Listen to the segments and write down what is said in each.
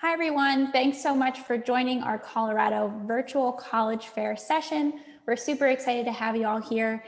Hi, everyone. Thanks so much for joining our Colorado Virtual College Fair session. We're super excited to have you all here.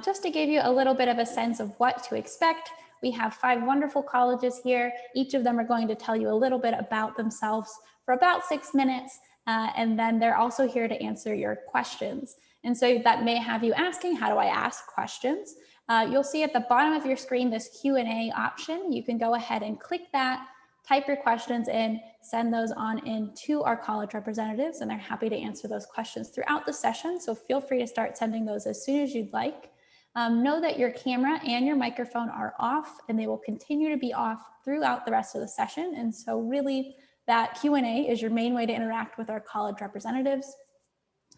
Just to give you a little bit of a sense of what to expect, we have 5 wonderful colleges here. Each of them are going to tell you a little bit about themselves for about 6 minutes, and then they're also here to answer your questions. And so that may have you asking, how do I ask questions? You'll see at the bottom of your screen this Q&A option. You can go ahead and click that, type your questions in, send those on in to our college representatives, and they're happy to answer those questions throughout the session. So feel free to start sending those as soon as you'd like. Know that your camera and your microphone are off, and they will continue to be off throughout the rest of the session. And so really that Q&A is your main way to interact with our college representatives.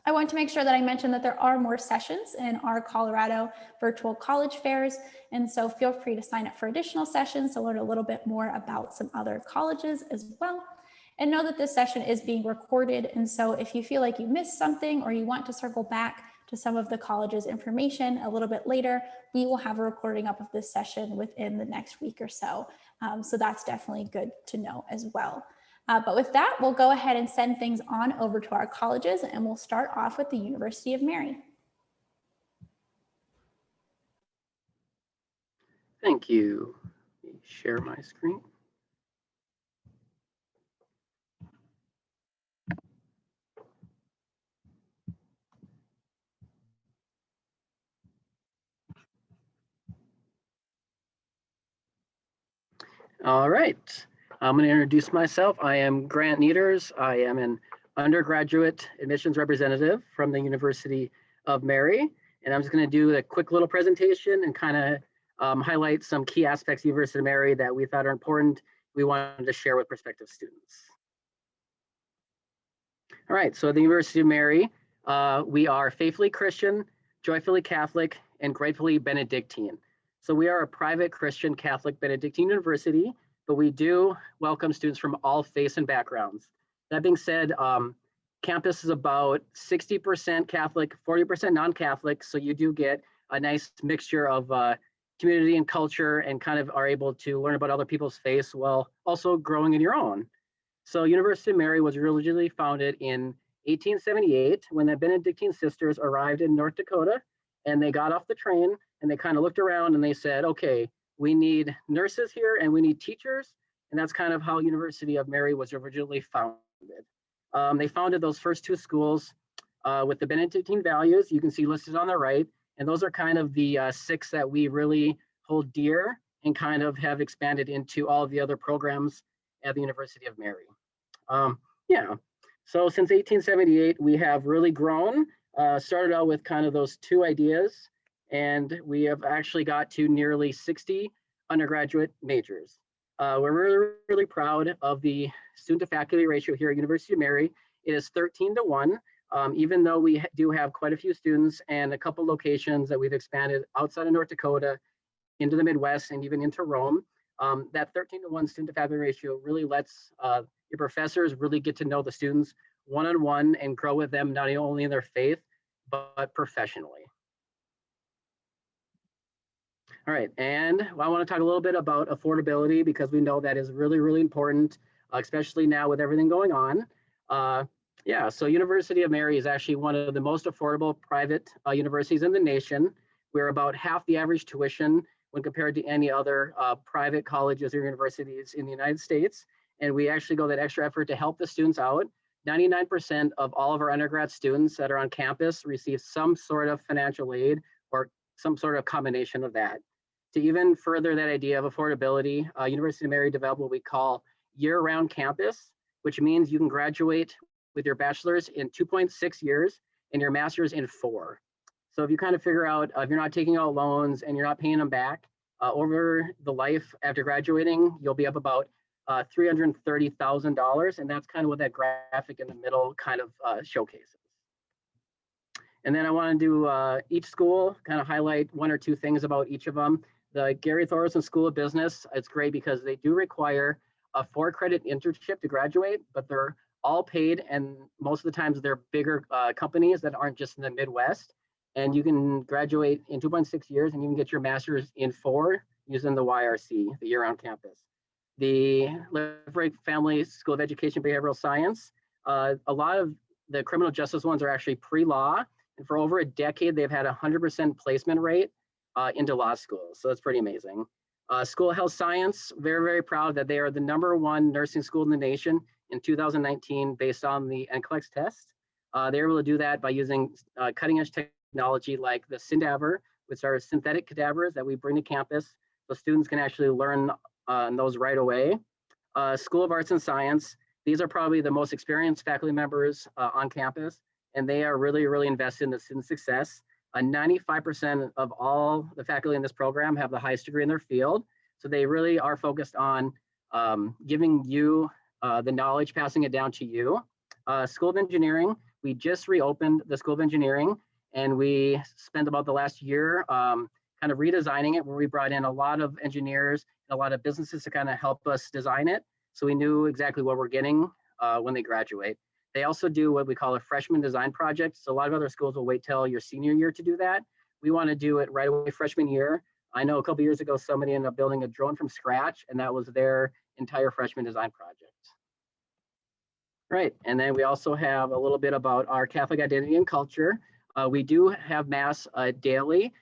I want to make sure that I mention that there are more sessions in our Colorado virtual college fairs. And so feel free to sign up for additional sessions to learn a little bit more about some other colleges as well. And know that this session is being recorded. And so if you feel like you missed something or you want to circle back to some of the college's information a little bit later, we will have a recording up of this session within the next week or so. So that's definitely good to know as well. But with that, we'll go ahead and send things on over to our colleges, and we'll start off with the University of Mary. Thank you. Let me share my screen. All right. I'm going to introduce myself. I am Grant Nieders. I am an undergraduate admissions representative from the University of Mary. And I'm just going to do a quick little presentation and kind of highlight some key aspects of the University of Mary that we thought are important, we wanted to share with prospective students. All right, so at the University of Mary, we are faithfully Christian, joyfully Catholic, and gratefully Benedictine. So we are a private Christian Catholic Benedictine university, but we do welcome students from all faiths and backgrounds. That being said, campus is about 60% Catholic, 40% non-Catholic, so you do get a nice mixture of community and culture and kind of are able to learn about other people's faiths while also growing in your own. So University of Mary was originally founded in 1878 when the Benedictine sisters arrived in North Dakota, and they got off the train and they kind of looked around and they said, okay, we need nurses here and we need teachers. And that's kind of how University of Mary was originally founded. They founded those first 2 schools with the Benedictine values you can see listed on the right. And those are kind of the 6 that we really hold dear and kind of have expanded into all of the other programs at the University of Mary. So since 1878, we have really grown, started out with kind of those 2 ideas, and we have actually got to nearly 60 undergraduate majors. We're really, really proud of the student to faculty ratio here at University of Mary. It is 13-1, even though we do have quite a few students and a couple locations that we've expanded outside of North Dakota into the Midwest and even into Rome. That 13-1 student to faculty ratio really lets your professors really get to know the students one-on-one and grow with them, not only in their faith, but professionally. All right, and I want to talk a little bit about affordability because we know that is really, really important, especially now with everything going on. So University of Mary is actually one of the most affordable private universities in the nation. We're about half the average tuition when compared to any other private colleges or universities in the United States. And we actually go that extra effort to help the students out. 99% of all of our undergrad students that are on campus receive some sort of financial aid or some sort of combination of that. To even further that idea of affordability, University of Mary developed what we call year-round campus, which means you can graduate with your bachelor's in 2.6 years and your master's in 4. So if you kind of figure out, if you're not taking out loans and you're not paying them back, over the life after graduating, you'll be up about $330,000. And that's kind of what that graphic in the middle kind of showcases. And then I want to do each school, kind of highlight 1 or 2 things about each of them. The Gary Thorson School of Business, it's great because they do require a 4-credit internship to graduate, but they're all paid. And most of the times they're bigger companies that aren't just in the Midwest. And you can graduate in 2.6 years and you can get your master's in 4 using the YRC, the year-round campus. the Lefebvre Family School of Education Behavioral Science. A lot of the criminal justice ones are actually pre-law, and for over a decade, they've had a 100% placement rate into law schools. So that's pretty amazing. School of Health Science, very, very proud that they are the #1 nursing school in the nation in 2019 based on the NCLEX test. They were able to do that by using cutting edge technology like the Syndaver, which are synthetic cadavers that we bring to campus so students can actually learn those right away. School of Arts and Science, these are probably the most experienced faculty members on campus, and they are really, really invested in the student success. 95% of all the faculty in this program have the highest degree in their field. So they really are focused on giving you the knowledge, passing it down to you. School of Engineering, we just reopened the School of Engineering, and we spent about the last year kind of redesigning it, where we brought in a lot of engineers, a lot of businesses to kind of help us design it. So we knew exactly what we're getting when they graduate. They also do what we call a freshman design project. So a lot of other schools will wait till your senior year to do that. We want to do it right away freshman year. I know a couple years ago, somebody ended up building a drone from scratch, and that was their entire freshman design project. Right, and then we also have a little bit about our Catholic identity and culture. We do have Mass daily,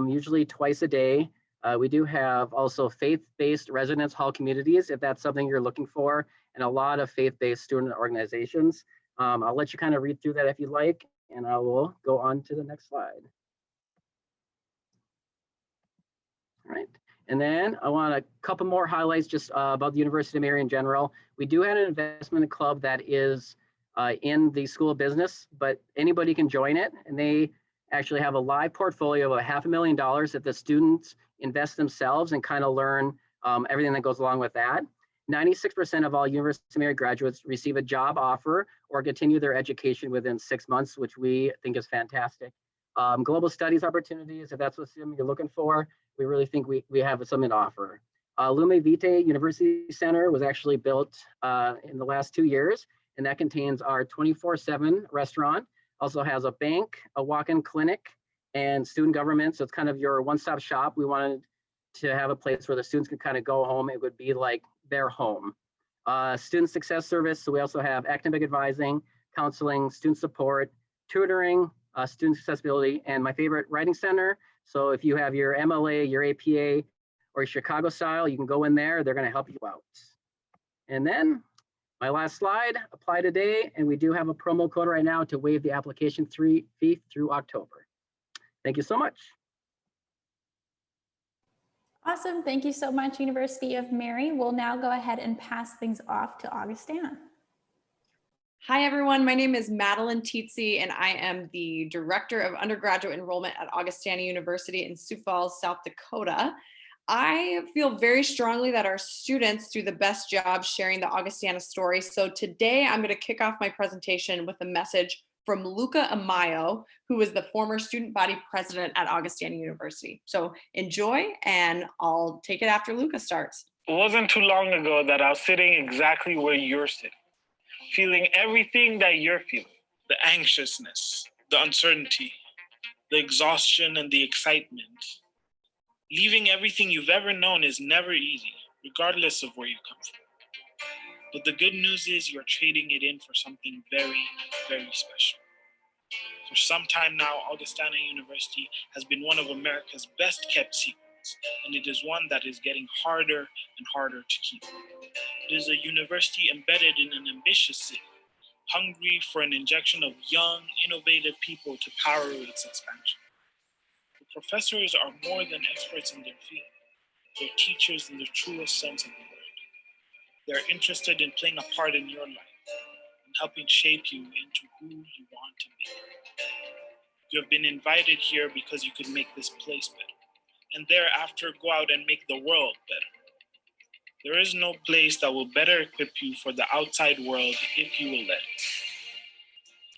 usually twice a day. We do have also faith-based residence hall communities, if that's something you're looking for, and a lot of faith-based student organizations. I'll let you kind of read through that if you like, and I will go on to the next slide. All right, and then I want a couple more highlights just about the University of Mary in general. We do have an investment club that is in the School of Business, but anybody can join it, and they actually have a live portfolio of $500,000 that the students invest themselves and kind of learn everything that goes along with that. 96% of all University of Mary graduates receive a job offer or continue their education within 6 months, which we think is fantastic. Global studies opportunities, if that's what you're looking for, we really think we have something to offer. Lume Vitae University Center was actually built in the last 2 years, and that contains our 24/7 restaurant, also has a bank, a walk-in clinic, and student government. So it's kind of your one-stop shop. We wanted to have a place where the students could kind of go home. It would be like their home. Student success service. So we also have academic advising, counseling, student support, tutoring, student accessibility, and my favorite, writing center. So if you have your MLA, your APA, or your Chicago style, you can go in there. They're going to help you out. And then my last slide, apply today. And we do have a promo code right now to waive the application fee through October. Thank you so much. Awesome. Thank you so much, University of Mary. We'll now go ahead and pass things off to Augustana. Hi, everyone. My name is Madeline Tietze, and I am the Director of Undergraduate Enrollment at Augustana University in Sioux Falls, South Dakota. I feel very strongly that our students do the best job sharing the Augustana story. So today I'm going to kick off my presentation with a message from Luca Amayo, who is the former student body president at Augustana University. So enjoy, and I'll take it after Luca starts. It wasn't too long ago that I was sitting exactly where you're sitting, feeling everything that you're feeling, the anxiousness, the uncertainty, the exhaustion, and the excitement. Leaving everything you've ever known is never easy, regardless of where you come from. But the good news is you're trading it in for something very, very special. For some time now, Augustana University has been one of America's best kept secrets, and it is one that is getting harder and harder to keep. It is a university embedded in an ambitious city, hungry for an injection of young, innovative people to power its expansion. The professors are more than experts in their field. They're teachers in the truest sense of the word. They're interested in playing a part in your life and helping shape you into who you want to be. You have been invited here because you could make this place better, and thereafter go out and make the world better. There is no place that will better equip you for the outside world if you will let it.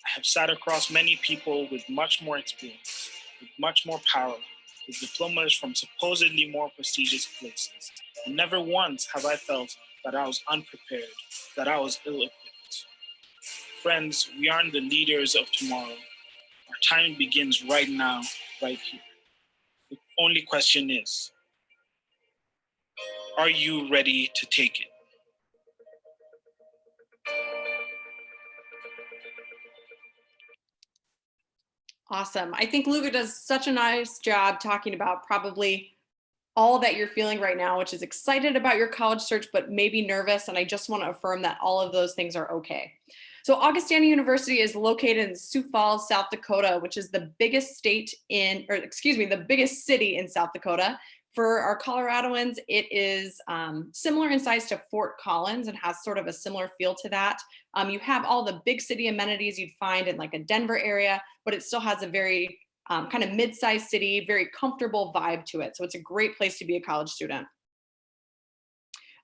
I have sat across many people with much more experience, with much more power, with diplomas from supposedly more prestigious places. And never once have I felt that I was unprepared, that I was ill-equipped. Friends, we aren't the leaders of tomorrow. Our time begins right now, right here. The only question is, Are you ready to take it? Awesome. I think Luca does such a nice job talking about probably all that you're feeling right now, which is excited about your college search, but maybe nervous. And I just want to affirm that all of those things are okay. So Augustana University is located in Sioux Falls, South Dakota, which is the biggest the biggest city in South Dakota. For our Coloradoans, it is similar in size to Fort Collins and has sort of a similar feel to that. You have all the big city amenities you'd find in like a Denver area, but it still has a very kind of mid-sized city, very comfortable vibe to it. So it's a great place to be a college student.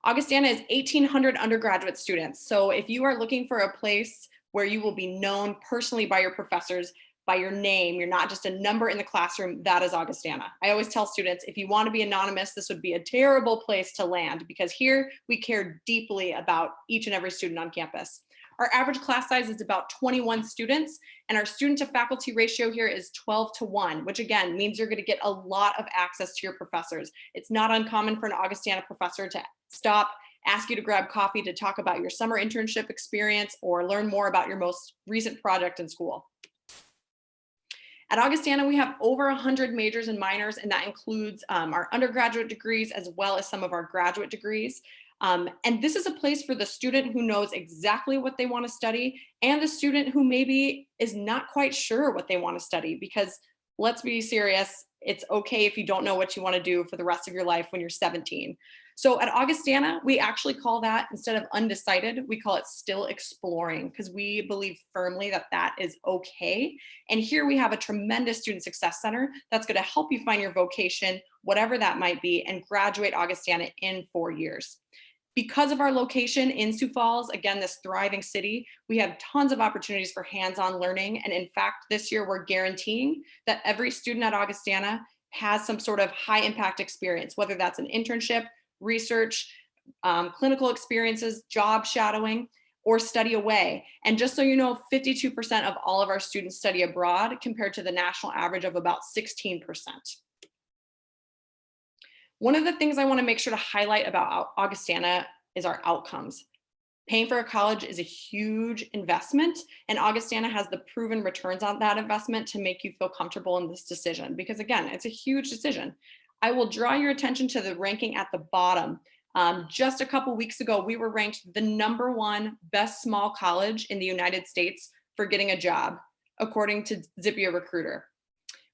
Augustana is 1,800 undergraduate students. So if you are looking for a place where you will be known personally by your professors, by your name, you're not just a number in the classroom, that is Augustana. I always tell students, if you want to be anonymous, this would be a terrible place to land because here we care deeply about each and every student on campus. Our average class size is about 21 students, and our student to faculty ratio here is 12:1, which again means you're going to get a lot of access to your professors. It's not uncommon for an Augustana professor to stop, ask you to grab coffee to talk about your summer internship experience or learn more about your most recent project in school. At Augustana, we have over 100 majors and minors, and that includes our undergraduate degrees as well as some of our graduate degrees. And this is a place for the student who knows exactly what they want to study and the student who maybe is not quite sure what they want to study, because let's be serious, it's okay if you don't know what you want to do for the rest of your life when you're 17. So at Augustana, we actually call that, instead of undecided, we call it still exploring, because we believe firmly that that is okay. And here we have a tremendous student success center that's going to help you find your vocation, whatever that might be, and graduate Augustana in 4 years. Because of our location in Sioux Falls, again, this thriving city, we have tons of opportunities for hands-on learning. And in fact, this year we're guaranteeing that every student at Augustana has some sort of high impact experience, whether that's an internship, research, clinical experiences, job shadowing, or study away. And just so you know, 52% of all of our students study abroad compared to the national average of about 16%. One of the things I want to make sure to highlight about Augustana is our outcomes. Paying for a college is a huge investment, and Augustana has the proven returns on that investment to make you feel comfortable in this decision, because again, it's a huge decision. I will draw your attention to the ranking at the bottom. Just a couple weeks ago, we were ranked the #1 best small college in the United States for getting a job, according to Zippia Recruiter.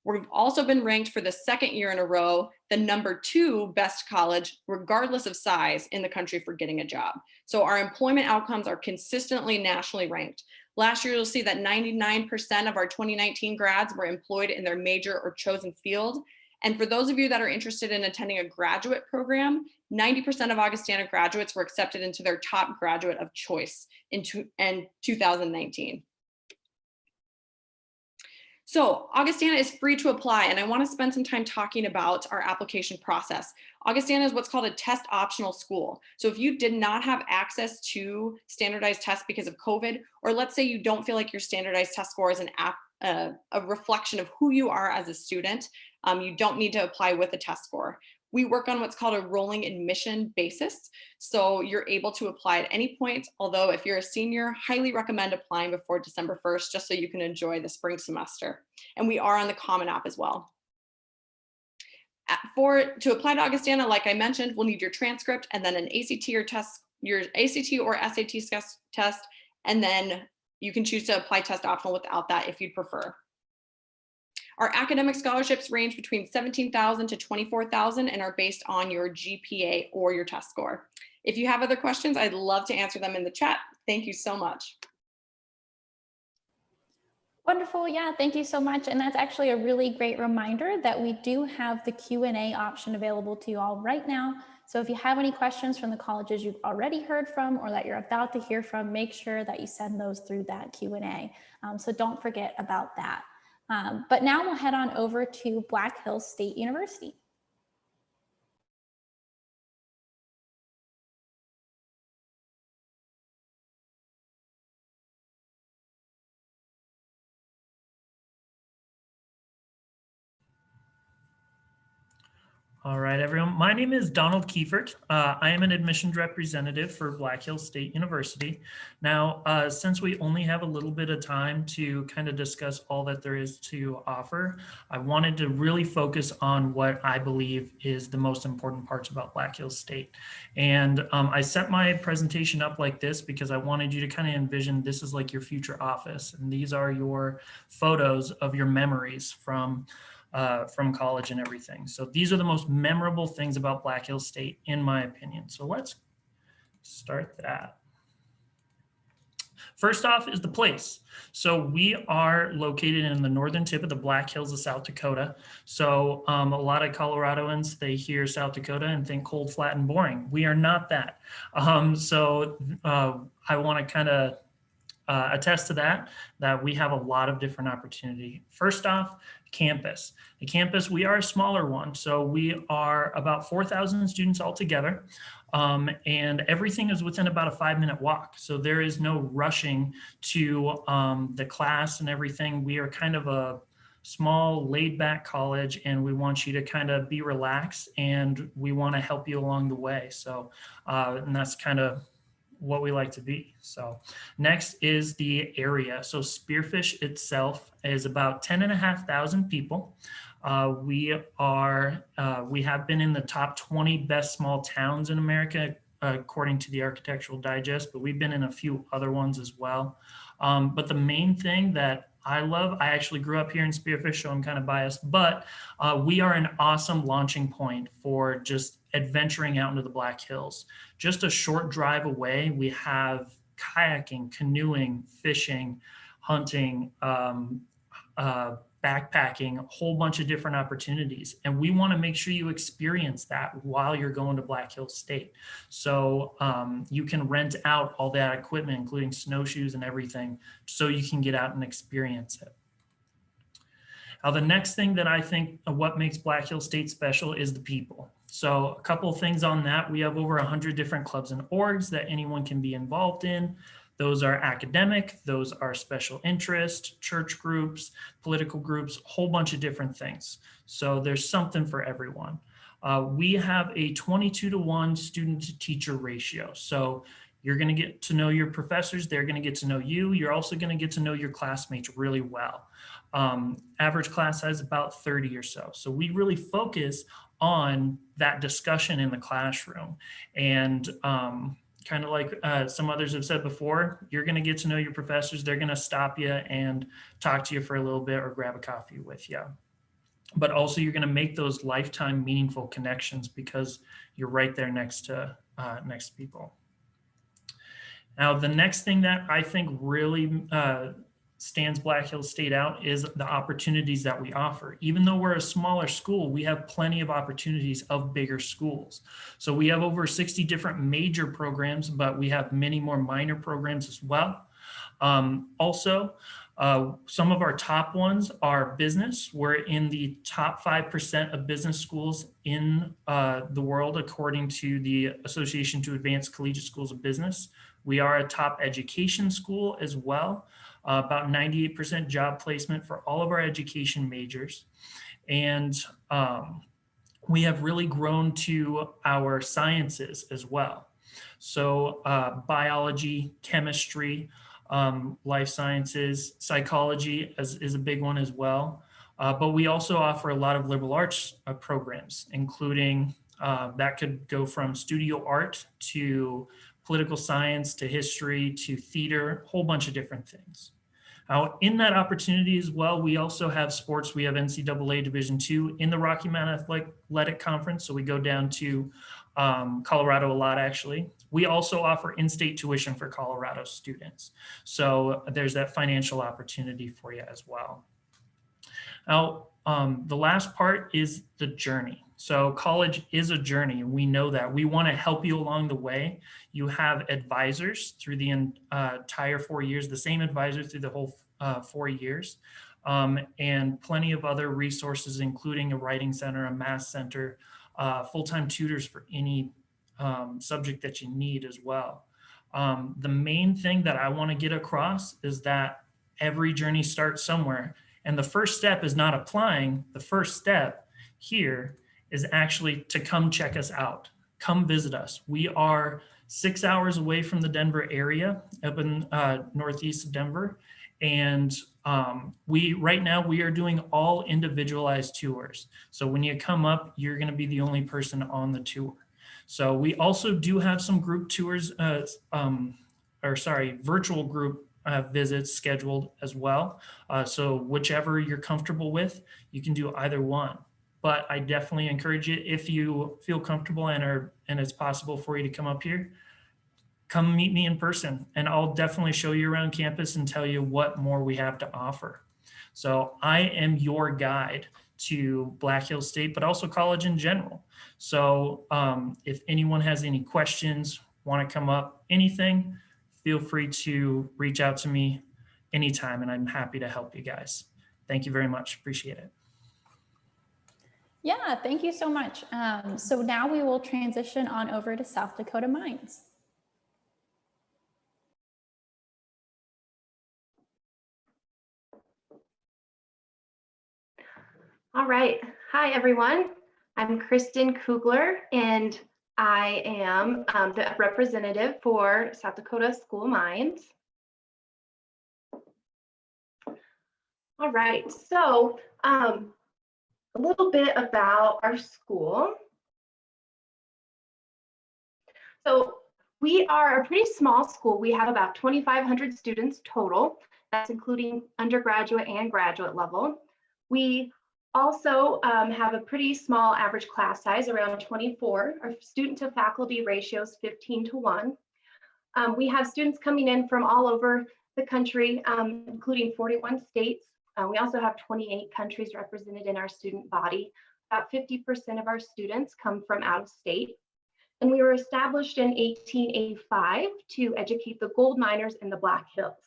We've also been ranked for the second year in a row, the #2 best college, regardless of size, in the country for getting a job. So our employment outcomes are consistently nationally ranked. Last year, you'll see that 99% of our 2019 grads were employed in their major or chosen field. And for those of you that are interested in attending a graduate program, 90% of Augustana graduates were accepted into their top graduate of choice in 2019. So Augustana is free to apply, and I want to spend some time talking about our application process. Augustana is what's called a test optional school. So if you did not have access to standardized tests because of COVID, or let's say you don't feel like your standardized test score is a reflection of who you are as a student, you don't need to apply with a test score. We work on what's called a rolling admission basis. So you're able to apply at any point, although if you're a senior, highly recommend applying before December 1st, just so you can enjoy the spring semester. And we are on the Common App as well. To apply to Augustana, like I mentioned, we'll need your transcript and then an ACT or SAT test, and then you can choose to apply test optional without that if you'd prefer. Our academic scholarships range between $17,000 to $24,000 and are based on your GPA or your test score. If you have other questions, I'd love to answer them in the chat. Thank you so much. Wonderful. Yeah, thank you so much. And that's actually a really great reminder that we do have the Q&A option available to you all right now. So if you have any questions from the colleges you've already heard from or that you're about to hear from, make sure that you send those through that Q&A. So don't forget about that. But now we'll head on over to Black Hills State University. All right, everyone. My name is Donald Kiefert. I am an admissions representative for Black Hills State University. Now, since we only have a little bit of time to kind of discuss all that there is to offer, I wanted to really focus on what I believe is the most important parts about Black Hills State. And I set my presentation up like this because I wanted you to kind of envision this is like your future office. And these are your photos of your memories from college and everything. So these are the most memorable things about Black Hills State, in my opinion. So let's start that. First off is the place. So we are located in the northern tip of the Black Hills of South Dakota. So a lot of Coloradoans, they hear South Dakota and think cold, flat, and boring. We are not that. I want to kind of attest to that we have a lot of different opportunity. First off, campus. The campus, we are a smaller one. So we are about 4,000 students altogether. And everything is within about a 5-minute walk. So there is no rushing to the class and everything. We are kind of a small laid back college, and we want you to kind of be relaxed, and we want to help you along the way. So, and that's kind of what we like to be. So next is the area. So Spearfish itself is about 10,500 people. We have been in the top 20 best small towns in America, according to the Architectural Digest, but we've been in a few other ones as well. But the main thing that I love, I actually grew up here in Spearfish, so I'm kind of biased, but we are an awesome launching point for just adventuring out into the Black Hills. Just a short drive away, we have kayaking, canoeing, fishing, hunting, backpacking, a whole bunch of different opportunities. And we want to make sure you experience that while you're going to Black Hills State. So you can rent out all that equipment, including snowshoes and everything, so you can get out and experience it. Now, the next thing that I think what makes Black Hills State special is the people. So a couple of things on that. We have over 100 different clubs and orgs that anyone can be involved in. Those are academic, those are special interest, church groups, political groups, a whole bunch of different things. So there's something for everyone. We have a 22-to-1 student to teacher ratio. So you're going to get to know your professors, they're going to get to know you. You're also going to get to know your classmates really well. Average class size about 30 or so. So we really focus on that discussion in the classroom. And kind of like some others have said before, you're going to get to know your professors. They're going to stop you and talk to you for a little bit or grab a coffee with you. But also you're going to make those lifetime meaningful connections because you're right there next to people. Now, the next thing that I think really stands Black Hills State out is the opportunities that we offer. Even though we're a smaller school, we have plenty of opportunities of bigger schools. So we have over 60 different major programs, but we have many more minor programs as well. Also, some of our top ones are business. We're in the top 5% of business schools in the world, according to the Association to Advance Collegiate Schools of Business. We are a top education school as well, about 98% job placement for all of our education majors. And we have really grown to our sciences as well. So biology, chemistry, life sciences, psychology is a big one as well. But we also offer a lot of liberal arts programs, including that could go from studio art to political science to history to theater, a whole bunch of different things. Now, in that opportunity as well, we also have sports. We have NCAA Division II in the Rocky Mountain Athletic Conference. So we go down to Colorado a lot, actually. We also offer in-state tuition for Colorado students. So there's that financial opportunity for you as well. Now, the last part is the journey. So college is a journey, and we know that. We want to help you along the way. You have advisors through the entire 4 years, the same advisor through the whole 4 years, and plenty of other resources, including a writing center, a math center, full-time tutors for any subject that you need as well. The main thing that I want to get across is that every journey starts somewhere. And the first step is not applying. The first step here is actually to come check us out. Come visit us. We are 6 hours away from the Denver area, up in northeast of Denver. And right now we are doing all individualized tours. So when you come up, you're going to be the only person on the tour. So we also do have some group tours, virtual group visits scheduled as well. So whichever you're comfortable with, you can do either one. But I definitely encourage you, if you feel comfortable and it's possible for you to come up here, come meet me in person, and I'll definitely show you around campus and tell you what more we have to offer. So I am your guide to Black Hills State, but also college in general. So if anyone has any questions, want to come up, anything, feel free to reach out to me anytime, and I'm happy to help you guys. Thank you very much. Appreciate it. Yeah, thank you so much. So now we will transition on over to South Dakota Mines. All right. Hi, everyone. I'm Kristen Kugler, and I am the representative for South Dakota School of Mines. All right. So a little bit about our school. So we are a pretty small school. We have about 2,500 students total. That's including undergraduate and graduate level. We also have a pretty small average class size, around 24. Our student to faculty ratio is 15:1. We have students coming in from all over the country, including 41 states. We also have 28 countries represented in our student body. About 50% of our students come from out of state. And we were established in 1885 to educate the gold miners in the Black Hills.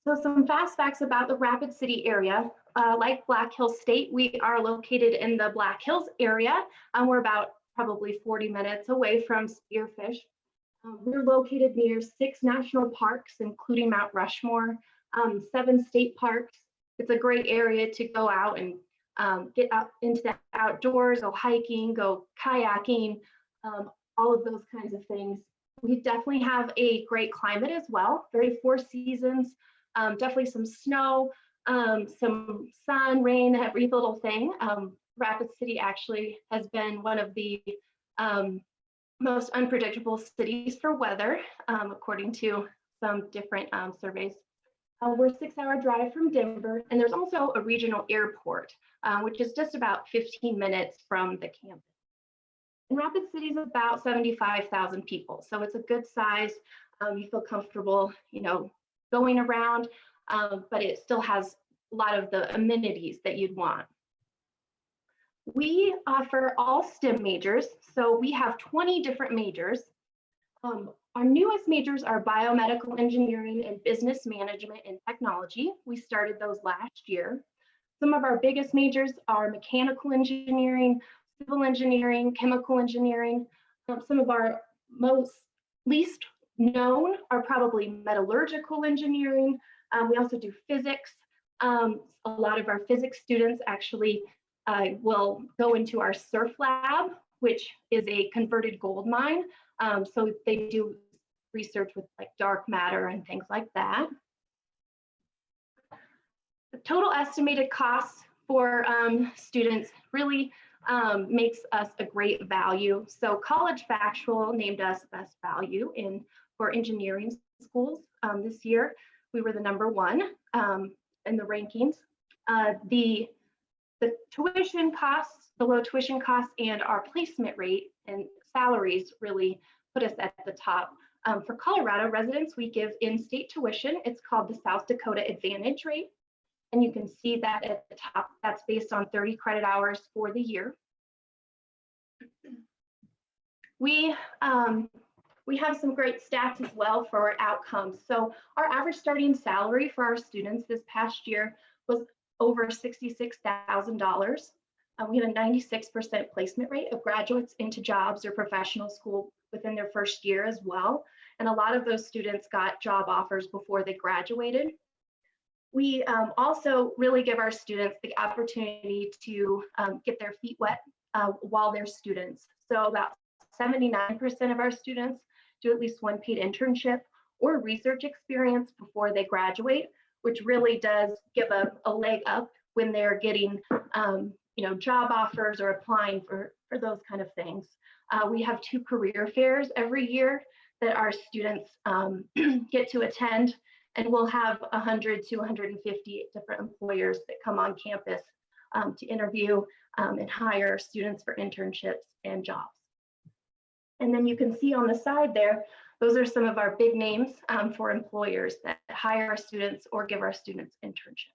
So some fast facts about the Rapid City area. Like Black Hills State, we are located in the Black Hills area. We're about probably 40 minutes away from Spearfish. We're located near 6 national parks, including Mount Rushmore, 7 state parks. It's a great area to go out and get out into the outdoors, go hiking, go kayaking, all of those kinds of things. We definitely have a great climate as well, very 4 seasons, definitely some snow, some sun, rain, every little thing. Rapid City actually has been one of the most unpredictable cities for weather, according to some different surveys. We're a 6-hour drive from Denver, and there's also a regional airport, which is just about 15 minutes from the campus. And Rapid City is about 75,000 people, so it's a good size. You feel comfortable, going around, but it still has a lot of the amenities that you'd want. We offer all STEM majors, so we have 20 different majors. Our newest majors are biomedical engineering and business management and technology. We started those last year. Some of our biggest majors are mechanical engineering, civil engineering, chemical engineering. Some of our least known are probably metallurgical engineering. We also do physics. A lot of our physics students actually will go into our surf lab, which is a converted gold mine. So they do research with like dark matter and things like that. The total estimated cost for students really makes us a great value. So College Factual named us best value for engineering schools this year. We were the #1 in the rankings. The tuition costs, the low tuition costs, and our placement rate and salaries really put us at the top. For Colorado residents, we give in-state tuition. It's called the South Dakota Advantage rate. And you can see that at the top. That's based on 30 credit hours for the year. We have some great stats as well for our outcomes. So our average starting salary for our students this past year was over $66,000. We had a 96% placement rate of graduates into jobs or professional school within their first year as well. And a lot of those students got job offers before they graduated. We also really give our students the opportunity to get their feet wet while they're students. So about 79% of our students do at least one paid internship or research experience before they graduate, which really does give a leg up when they're getting job offers or applying for those kind of things. We have 2 career fairs every year that our students get to attend, and we'll have 100 to 150 different employers that come on campus to interview and hire students for internships and jobs. And then you can see on the side there, those are some of our big names for employers that hire our students or give our students internships.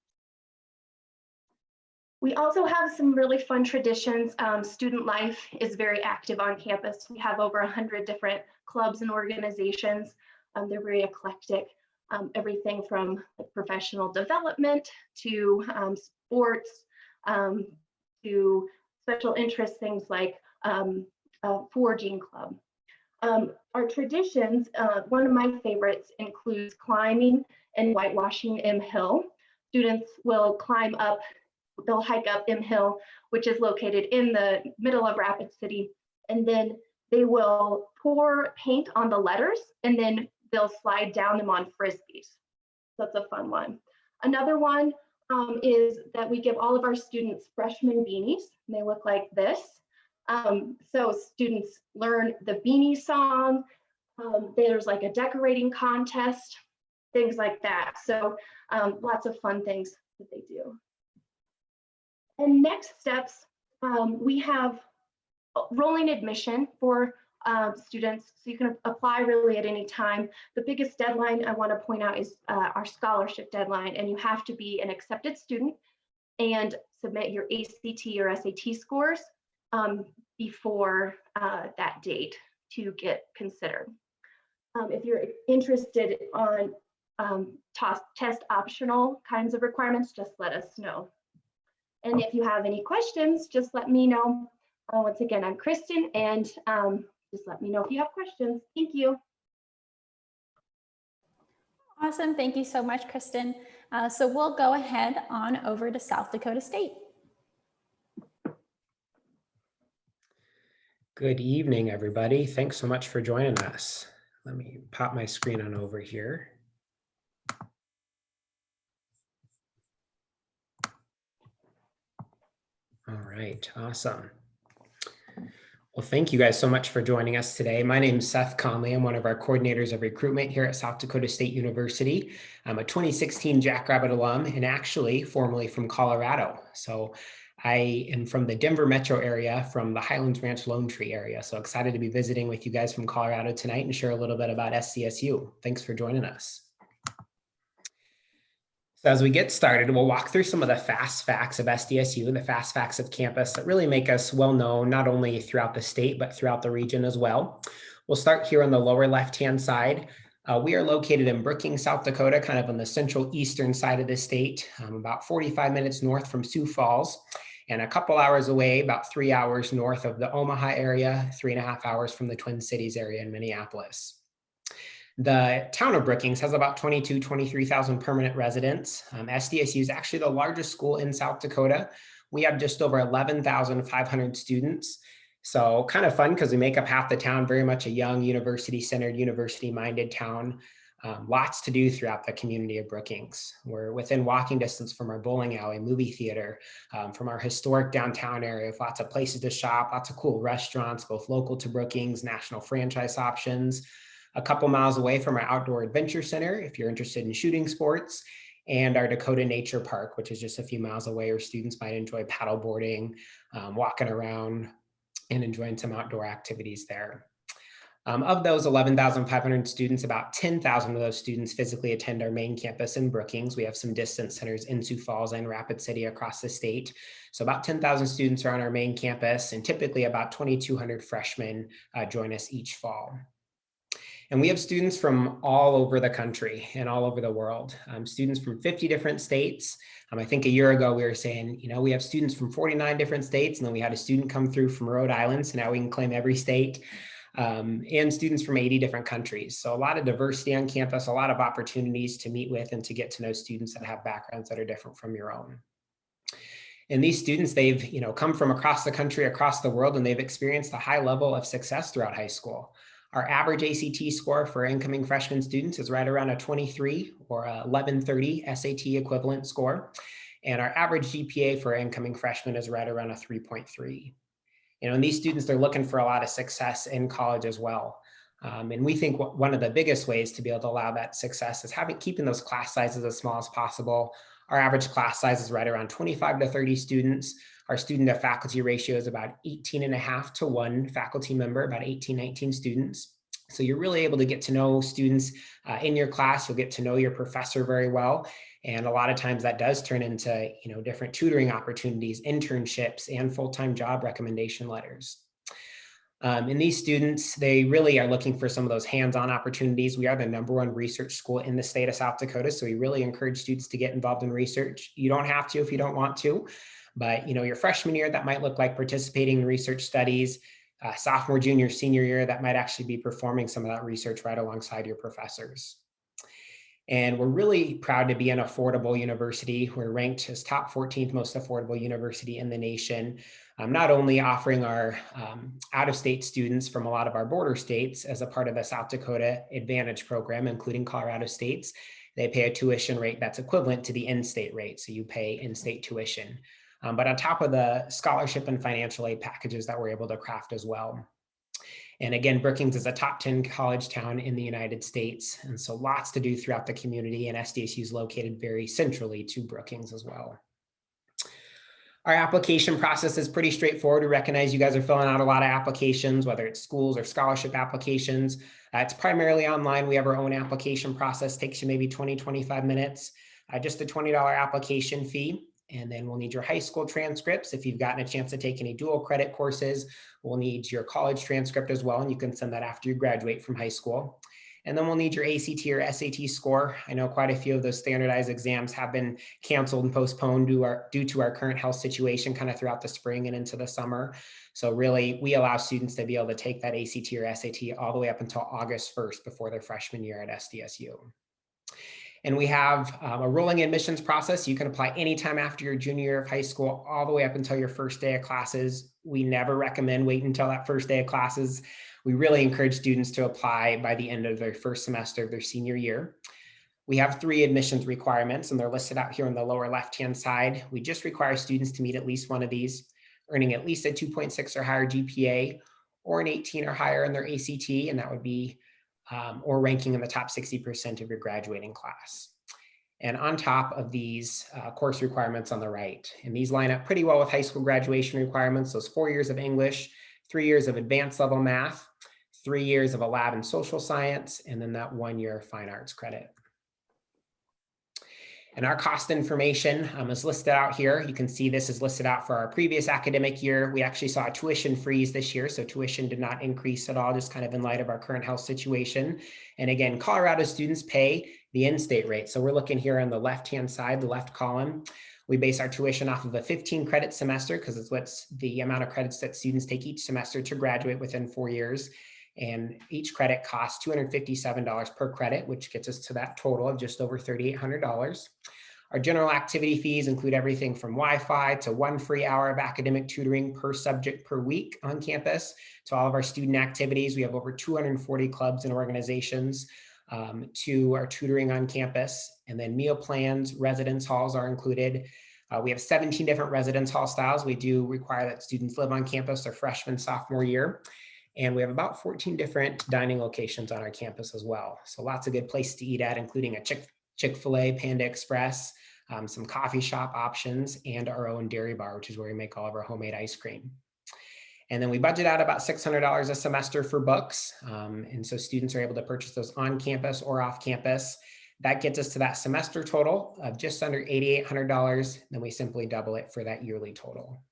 We also have some really fun traditions. Student life is very active on campus. We have over 100 different clubs and organizations. They're very eclectic. Everything from professional development to sports to special interest things like foraging club. Our traditions, one of my favorites includes climbing and whitewashing M Hill. Students will climb up, they'll hike up M Hill, which is located in the middle of Rapid City, and then they will pour paint on the letters, and then they'll slide down them on Frisbees. That's a fun one. Another one is that we give all of our students freshman beanies, and they look like this. So students learn the beanie song. There's like a decorating contest, things like that. So lots of fun things that they do. And next steps, we have rolling admission for students, so you can apply really at any time. The biggest deadline I want to point out is our scholarship deadline, and you have to be an accepted student and submit your ACT or SAT scores before that date to get considered. If you're interested on test optional kinds of requirements, just let us know. And if you have any questions, just let me know. Once again, I'm Kristen, and just let me know if you have questions. Thank you. Awesome. Thank you so much, Kristen. So we'll go ahead on over to South Dakota State. Good evening, everybody. Thanks so much for joining us. Let me pop my screen on over here. All right, awesome. Well, thank you guys so much for joining us today. My name is Seth Conley. I'm one of our coordinators of recruitment here at South Dakota State University. I'm a 2016 Jackrabbit alum and actually formerly from Colorado. So I am from the Denver metro area, from the Highlands Ranch Lone Tree area. So excited to be visiting with you guys from Colorado tonight and share a little bit about SDSU. Thanks for joining us. So as we get started, we'll walk through some of the fast facts of SDSU, the fast facts of campus that really make us well known, not only throughout the state, but throughout the region as well. We'll start here on the lower left-hand side. We are located in Brookings, South Dakota, kind of on the central eastern side of the state, about 45 minutes north from Sioux Falls, and a couple hours away, about 3 hours north of the Omaha area, 3.5 hours from the Twin Cities area in Minneapolis. The town of Brookings has about 23,000 permanent residents. SDSU is actually the largest school in South Dakota. We have just over 11,500 students. So kind of fun because we make up half the town, very much a young university-centered, university-minded town. Lots to do throughout the community of Brookings. We're within walking distance from our bowling alley, movie theater, from our historic downtown area with lots of places to shop, lots of cool restaurants, both local to Brookings, national franchise options. A couple miles away from our outdoor adventure center, if you're interested in shooting sports, and our Dakota Nature Park, which is just a few miles away, where students might enjoy paddle boarding, walking around, and enjoying some outdoor activities there. Of those 11,500 students, about 10,000 of those students physically attend our main campus in Brookings. We have some distance centers in Sioux Falls and Rapid City across the state. So about 10,000 students are on our main campus, and typically about 2,200 freshmen join us each fall. And we have students from all over the country and all over the world, students from 50 different states. I think a year ago we were saying, we have students from 49 different states, and then we had a student come through from Rhode Island, so now we can claim every state. and students from 80 different countries. So a lot of diversity on campus, a lot of opportunities to meet with and to get to know students that have backgrounds that are different from your own. And these students, they've come from across the country, across the world, and they've experienced a high level of success throughout high school. Our average ACT score for incoming freshman students is right around a 23 or a 1130 SAT equivalent score. And our average GPA for incoming freshmen is right around a 3.3. And these students, they're looking for a lot of success in college as well. And we think one of the biggest ways to be able to allow that success is keeping those class sizes as small as possible. Our average class size is right around 25 to 30 students. Our student to faculty ratio is about 18.5 to 1 faculty member, about 18, 19 students. So you're really able to get to know students in your class. You'll get to know your professor very well. And a lot of times that does turn into different tutoring opportunities, internships, and full-time job recommendation letters. And these students, they really are looking for some of those hands-on opportunities. We are the #1 research school in the state of South Dakota, so we really encourage students to get involved in research. You don't have to if you don't want to, but your freshman year, that might look like participating in research studies. Sophomore, junior, senior year, that might actually be performing some of that research right alongside your professors. And we're really proud to be an affordable university. We're ranked as top 14th most affordable university in the nation. Not only offering our out-of-state students from a lot of our border states as a part of the South Dakota Advantage program, including Colorado states, they pay a tuition rate that's equivalent to the in-state rate. So you pay in-state tuition. But on top of the scholarship and financial aid packages that we're able to craft as well. And again, Brookings is a top 10 college town in the United States. And so lots to do throughout the community, and SDSU is located very centrally to Brookings as well. Our application process is pretty straightforward. We recognize you guys are filling out a lot of applications, whether it's schools or scholarship applications. It's primarily online. We have our own application process, takes you maybe 20, 25 minutes, just a $20 application fee. And then we'll need your high school transcripts. If you've gotten a chance to take any dual credit courses, we'll need your college transcript as well. And you can send that after you graduate from high school. And then we'll need your ACT or SAT score. I know quite a few of those standardized exams have been canceled and postponed due to our current health situation kind of throughout the spring and into the summer. So really, we allow students to be able to take that ACT or SAT all the way up until August 1st before their freshman year at SDSU. And we have a rolling admissions process. You can apply anytime after your junior year of high school, all the way up until your first day of classes. We never recommend waiting until that first day of classes. We really encourage students to apply by the end of their first semester of their senior year. We have 3 admissions requirements, and they're listed out here on the lower left-hand side. We just require students to meet at least one of these, earning at least a 2.6 or higher GPA, or an 18 or higher in their ACT, and that would be or ranking in the top 60% of your graduating class. And on top of these course requirements on the right, and these line up pretty well with high school graduation requirements, those 4 years of English, 3 years of advanced level math, 3 years of a lab in social science, and then that 1 year of fine arts credit. And our cost information is listed out here. You can see this is listed out for our previous academic year. We actually saw a tuition freeze this year, so tuition did not increase at all, just kind of in light of our current health situation. And again, Colorado students pay the in-state rate. So we're looking here on the left-hand side, the left column. We base our tuition off of a 15 credit semester because it's what's the amount of credits that students take each semester to graduate within 4 years. And each credit costs $257 per credit, which gets us to that total of just over $3,800. Our general activity fees include everything from Wi-Fi to 1 free hour of academic tutoring per subject per week on campus to all of our student activities. We have over 240 clubs and organizations to our tutoring on campus. And then meal plans, residence halls are included. We have 17 different residence hall styles. We do require that students live on campus their freshman, sophomore year. And we have about 14 different dining locations on our campus as well. So lots of good places to eat at, including a Chick-fil-A, Panda Express, some coffee shop options, and our own dairy bar, which is where we make all of our homemade ice cream. And then we budget out about $600 a semester for books. And so students are able to purchase those on campus or off campus. That gets us to that semester total of just under $8,800. Then we simply double it for that yearly total.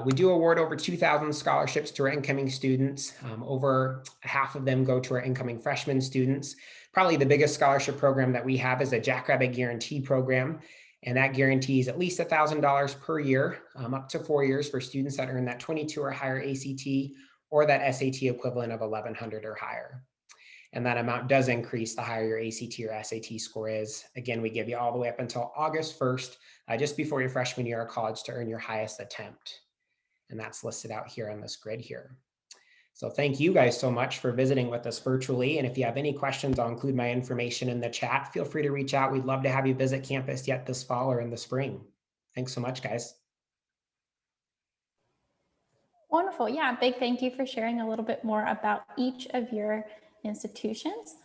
We do award over 2,000 scholarships to our incoming students. Over half of them go to our incoming freshman students. Probably the biggest scholarship program that we have is a Jackrabbit Guarantee program. And that guarantees at least $1,000 per year, up to 4 years for students that earn that 22 or higher ACT or that SAT equivalent of 1100 or higher. And that amount does increase the higher your ACT or SAT score is. Again, we give you all the way up until August 1st, just before your freshman year of college to earn your highest attempt. And that's listed out here on this grid here. So thank you guys so much for visiting with us virtually. And if you have any questions, I'll include my information in the chat. Feel free to reach out. We'd love to have you visit campus yet this fall or in the spring. Thanks so much, guys. Wonderful. Yeah, big thank you for sharing a little bit more about each of your institutions.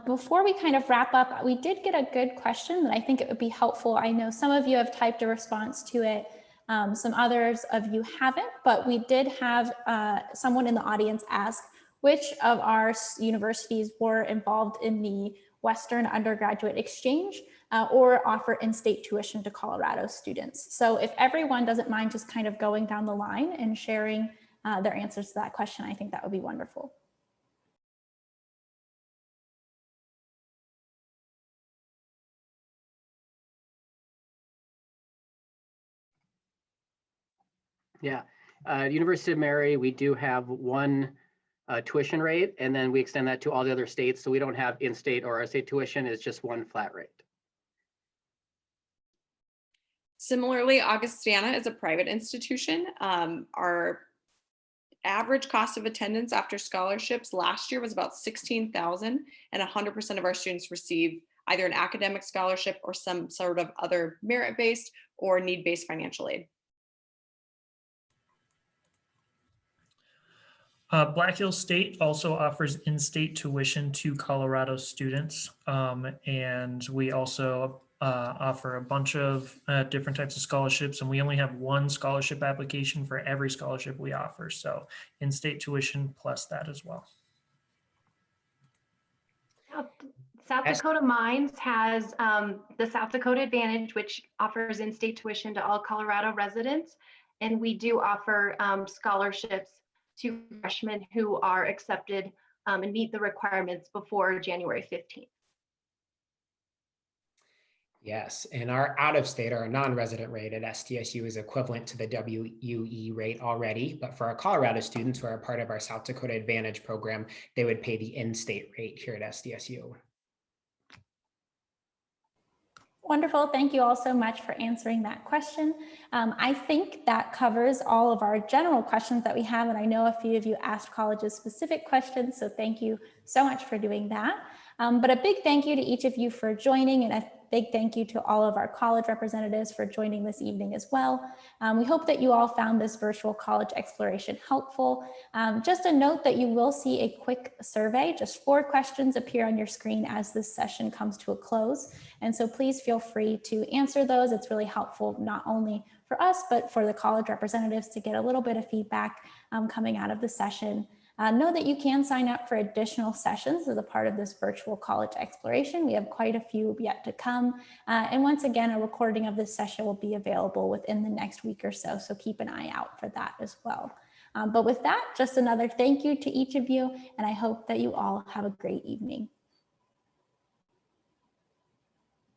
Before we kind of wrap up, we did get a good question that I think it would be helpful. I know some of you have typed a response to it. Some others of you haven't, but we did have someone in the audience ask which of our universities were involved in the Western undergraduate exchange or offer in-state tuition to Colorado students. So if everyone doesn't mind just kind of going down the line and sharing their answers to that question, I think that would be wonderful. Yeah, University of Mary, we do have one tuition rate, and then we extend that to all the other states. So we don't have in-state or out-of-state tuition, it's just one flat rate. Similarly, Augustana is a private institution. Our average cost of attendance after scholarships last year was about $16,000, and 100% of our students receive either an academic scholarship or some sort of other merit-based or need-based financial aid. Black Hills State also offers in-state tuition to Colorado students. And we also offer a bunch of different types of scholarships, and we only have one scholarship application for every scholarship we offer. So in-state tuition plus that as well. South Dakota Mines has the South Dakota Advantage, which offers in-state tuition to all Colorado residents. And we do offer scholarships to freshmen who are accepted and meet the requirements before January 15th. Yes, and our out-of-state or non-resident rate at SDSU is equivalent to the WUE rate already, but for our Colorado students who are a part of our South Dakota Advantage program, they would pay the in-state rate here at SDSU. Wonderful. Thank you all so much for answering that question. I think that covers all of our general questions that we have, and I know a few of you asked colleges specific questions, so thank you so much for doing that. But a big thank you to each of you for joining, and a big thank you to all of our college representatives for joining this evening as well. We hope that you all found this virtual college exploration helpful. Just a note that you will see a quick survey, just 4 questions appear on your screen as this session comes to a close. And so please feel free to answer those. It's really helpful, not only for us, but for the college representatives to get a little bit of feedback coming out of the session. Know that you can sign up for additional sessions as a part of this virtual college exploration. We have quite a few yet to come. And once again, a recording of this session will be available within the next week or so. So keep an eye out for that as well. But with that, just another thank you to each of you. And I hope that you all have a great evening.